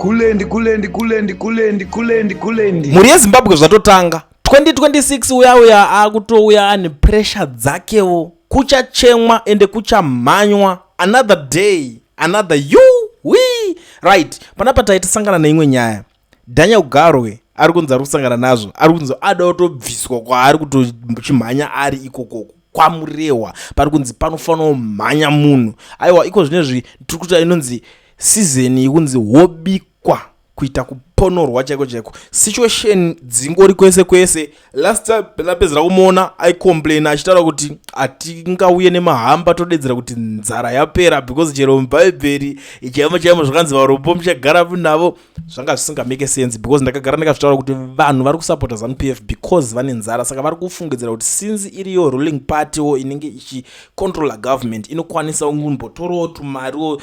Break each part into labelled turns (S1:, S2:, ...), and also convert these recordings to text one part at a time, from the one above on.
S1: kulendi.
S2: Muri yeZimbabwe zvatotanga 2026 uya akutouya ane pressure dzakewo, kuchachemwa ende kuchamhanywa. Another day, another right. Panapa taitasangana neimwe nyaya. Daniel Garwe ari kunzi ari kusangana nazvo, ari kunzi ada kutobviswa kwaari kutochimhanya ari ikoko kwamurewa, pari kunzi panofanira kumhanya munhu. Aiwa, iko zvinezvi tiri kuti inonzi season yekunzi wobikwa kuita kuponorwa chaiko chaiko. Situation dzingori kwese kwese. Last time lapedzera kumuona aicomplain achitaura kuti atingauye nemahamba todedzera kuti nzara yapera because chero mubhaibheri chaimo zvakanzi varombo muchagara navo zvanga zvisinga make sense, because ndakagara ndakazvitaura kuti vanhu vari kusapota ZANU-PF because vane nzara, saka vari kufungidzira kuti since iriyo ruling party inenge ichicontrola government inokwanisa kumbotorawo tumariwo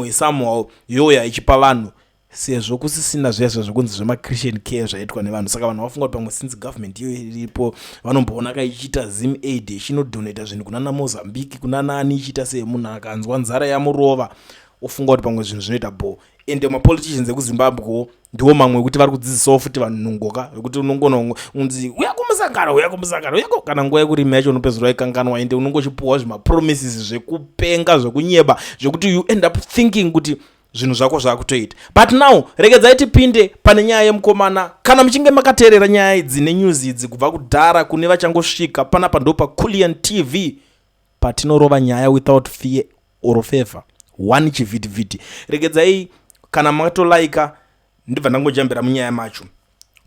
S2: somehow yoya ichipa vanhu, sezvo kusisina zvesvo zvokunzi zvema-Christian care zvaitwa nevanhu. Saka vanhu vafunga kuti pamwe since government iyo iripo vanomboona kaichiita Zim aid ichinodonata zvinhu kunana Mozambique kunana ani ichiita semunhu akanzwa nzara yamurova ofunga kuti pamwe zvinhu zvinoita bo. Ende mapoliticians ekuZimbabwe ndiwo mamwe ekuti vari kudzidzisawo futi vanhu nungoka yokuti unongoona unzi uya kumusangano kana nguva yekurima yacho unopedzisira ikanganwa, ende unongochipuwa zvimapromises zvekupenga zvekunyeba zvokuti you end up thinking kuti zvinhu zvako zvakutoita. But now regedzai tipinde pane nyaya yemukomana. Kana muchinge makateerera nyaya idzi nenews idzi kubva kudhara kune vachangosvika panapa ndo paKulian TV patinorova nyaya without fear or favor. One chivhitivhiti. Regedzai kana makatolaika ndibva ndangojambira munyaya macho.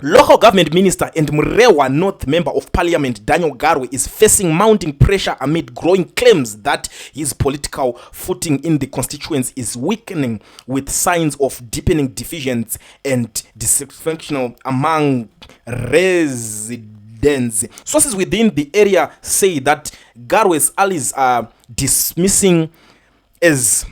S2: Local government minister and Murewa North member of parliament Daniel Garwe is facing mounting pressure amid growing claims that his political footing in the constituency is weakening, with signs of deepening divisions and dissatisfaction among residents. Sources within the area say that Garwe's allies are dismissing as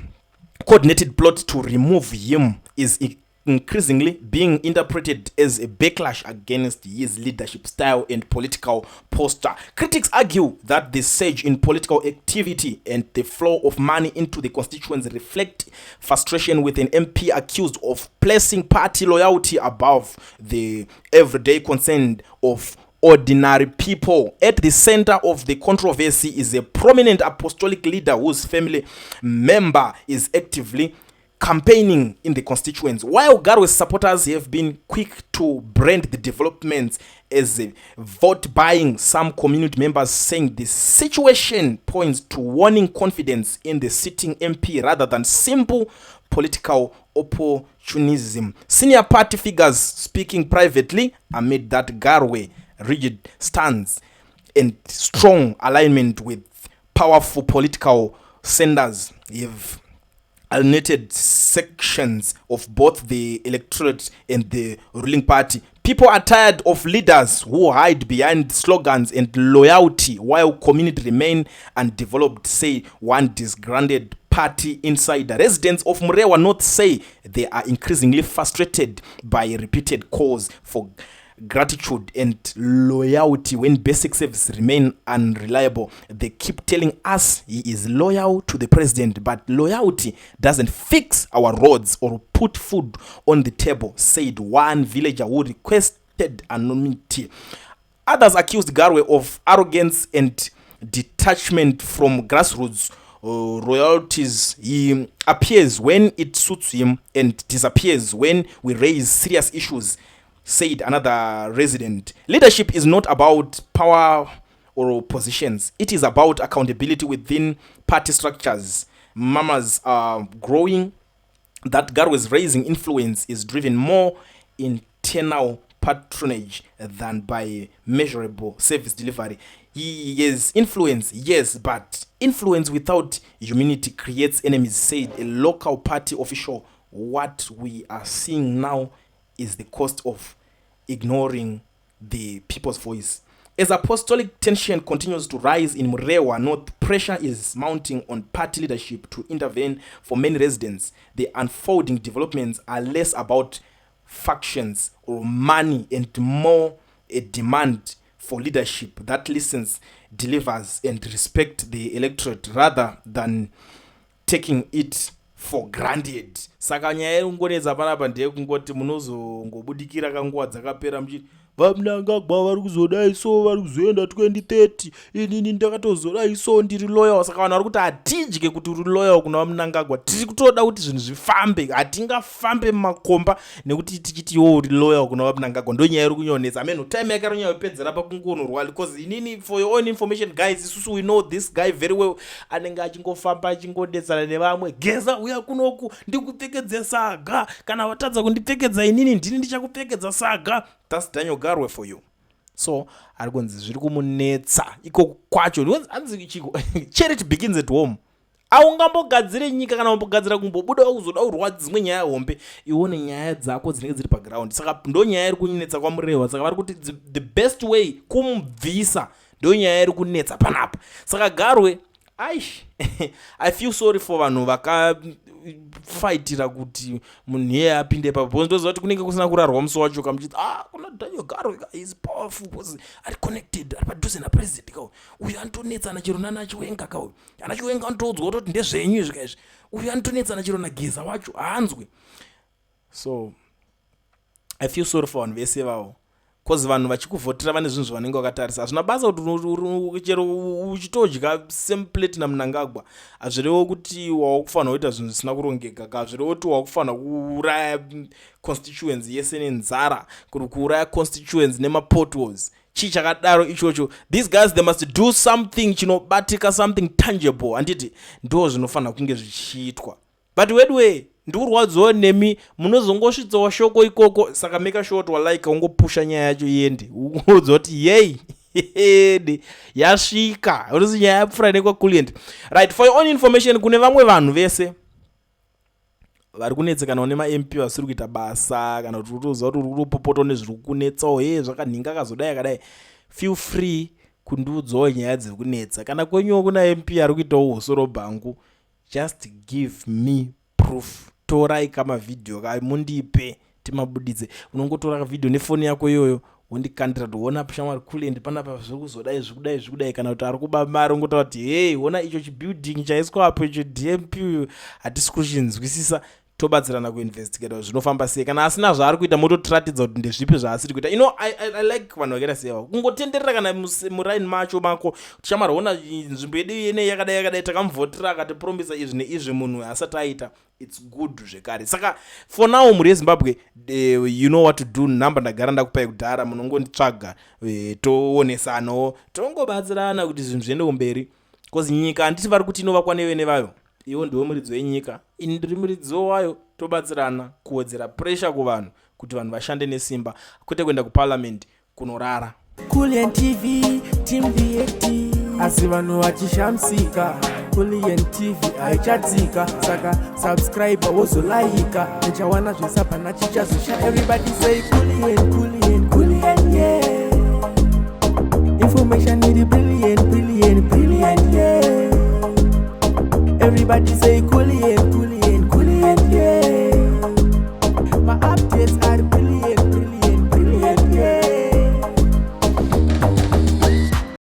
S2: coordinated plot to remove him is increasingly being interpreted as a backlash against his leadership style and political posture. Critics argue that the surge in political activity and the flow of money into the constituency reflect frustration with an MP accused of placing party loyalty above the everyday concern of ordinary people. At the center of the controversy is a prominent apostolic leader whose family member is actively campaigning in the constituency. While Garwe's supporters have been quick to brand the developments as a vote buying, some community members saying the situation points to waning confidence in the sitting MP rather than simple political opportunism. Senior party figures speaking privately amid that Garwe rigid stance and strong alignment with powerful political centers have alienated sections of both the electorate and the ruling party. People are tired of leaders who hide behind slogans and loyalty while community remain undeveloped, say one disgruntled party insider. Residents of Murewa North say they are increasingly frustrated by repeated calls for gratitude and loyalty when basic services remain unreliable. They keep telling us he is loyal to the president, but loyalty doesn't fix our roads or put food on the table, said one villager who requested anonymity. Others accused Garwe of arrogance and detachment from grassroots royalties. He appears when it suits him and disappears when we raise serious issues, said another resident. Leadership is not about power or positions. It is about accountability within party structures. Mamas are growing that Garwe's raising influence is driven more internal patronage than by measurable service delivery. He is influence, yes, but influence without humanity creates enemies, said a local party official. What we are seeing now is the cost of ignoring the people's voice. As apostolic tension continues to rise in Murewa North, pressure is mounting on party leadership to intervene. For many residents, the unfolding developments are less about factions or money and more a demand for leadership that listens, delivers, and respects the electorate rather than taking it for granted. Saka nyaya yekungonetsa panapa ndeyekungoti munozongobudikira kanguva dzakapera muchiti vaMnangagwa vari kuzodai so vari kuzoenda 2030 inini ndakatozodai so ndiri loyal. Saka vanhu vari kuti hatidye kuti uri loyal kuna vaMnangagwa, tiri kutoda kuti zvinhu zvifambe, hatingafambe mumakomba nekuti tichiti iwo uri loyal kuna vaMnangagwa. Ndo nyaya iri kunyonetsa. Amen, time yakaro nyaya yopedzera pakungonorwa, because inini for your own information guys, isusu we know this guy very well. Anenge achingofamba achingodetsana nevamwe, geza uya kunoku ndikupfekedze saga, kana watadza kundipfekedza inini ndini ndichakupfekedza saga. That's Daniel Garwe for you. So ari kunzi zviri kumunetsa iko kwacho. Anzi chiko charity begins at home. Aungambogadzire nyika kana umbogadzira kumbobuda uzoda urwadzi dzimwe nyaya hombe, ione nyaya dzako dzinenge dziri paground. Saka ndo nyaya iri kunetsa kwamurehwa. Saka vari kuti the best way kumubvisa ndo nyaya iri kunetsa panapa. Saka Garwe I feel sorry for vanhu vakafaitira kuti munhu iye apinde papo. Ndoziva kuti kunenge kusina kurarwa musi wacho kamuchiti kuna Daniel Garwe is powerful because ari connected, ari padhuze napresident kawo. Uyu anotonetsana chero nanachiwenga kawo. Anachiwenga anotodzwa kuti ndezvenyu izvi kaizvi. Uyu anotonetsana chero nageza wacho haanzwi. So I feel sorry for vanhu vese vavo. Because vanhu vachikuvhotera vane zvinhu zvavanenge vakatarisa. Hazvina basa kuti chero uchitodya same plate naMnangagwa, hazvirevo kuti wakufanira kuita zvinhu zvisina kurongeka, hazvirevo kuti wakufanira kuuraya constituency yese nenzara, kuti kuuraya constituency nemapotholes. Chii chakadaro ichocho. These guys they must do something chinobatika, something tangible, handiti ndo zvinofanira kunge zvichiitwa. But wedwe ndiurwadziwo nemi munozongosvitsawo shoko ikoko. Saka make sure kuti walaika ungopusha nyaya yacho iende, ungodza kuti yei yasvika, unozi nyaya yapfuura nekwakuliend. Right, for your own information, kune vamwe vanhu vese vari kunetsekana nema-MP vasiri kuita basa, kana kuti utoziva kuti uri kupopota nezviri kunetsawo zvakanhinga kazodai akadai, feel free kundiudzawo nyaya dziri kunetsa. Kana kwenyuwo kuna MP ari kuitawo husoro bhangu, just give me proof. Torai kama video mundipe timabudidze. Unongotora ka video nefoni yako iyoyo wondikandira toona shamwari kulendi panapa zviri kuzodai zvikudai, kana kuti ari kuba mari ungotaura kuti hey, ona icho chibuilding chaiswa apo icho DMP hatisi kuchinzwisisa, tobatsirana kuinvestigate zvinofamba sei. Kana asina zvaari kuita mototiratidza kuti ndezvipi zvaasiri kuita. I like vanhu vakaita sewa kungotenderera. Kana muraini macho mako tichamara ona nzvimbo yedu yene yakadai takamuvhotera akatiprombisa izvi neizvi munhu asati aita, it's good zvekare. Saka for now muri yeZimbabwe, you know what to do. Namba ndagara ndakupai kudhara, munongonditsvaga toonesanawo, tongobatsirana kuti zvinhu zviende kumberi. Because nyika handiti vari kuti inovakwa nevene vayo, iwo ndiwo muridzi wenyika, ini ndiri muridzi wayo. Tobatsirana kuwedzera pressure kuvanhu kuti vanhu vashande nesimba, kwete kuenda kuparliament kunorara.
S3: Kulian TV team VAT asi vanhu vachishamsika. Kulian TV haichatsika, saka subscribe wozolaika, nechawana zvesapana chichazosha. Everybody say Kulian yeah. Information need brilliant yeah. Everybody say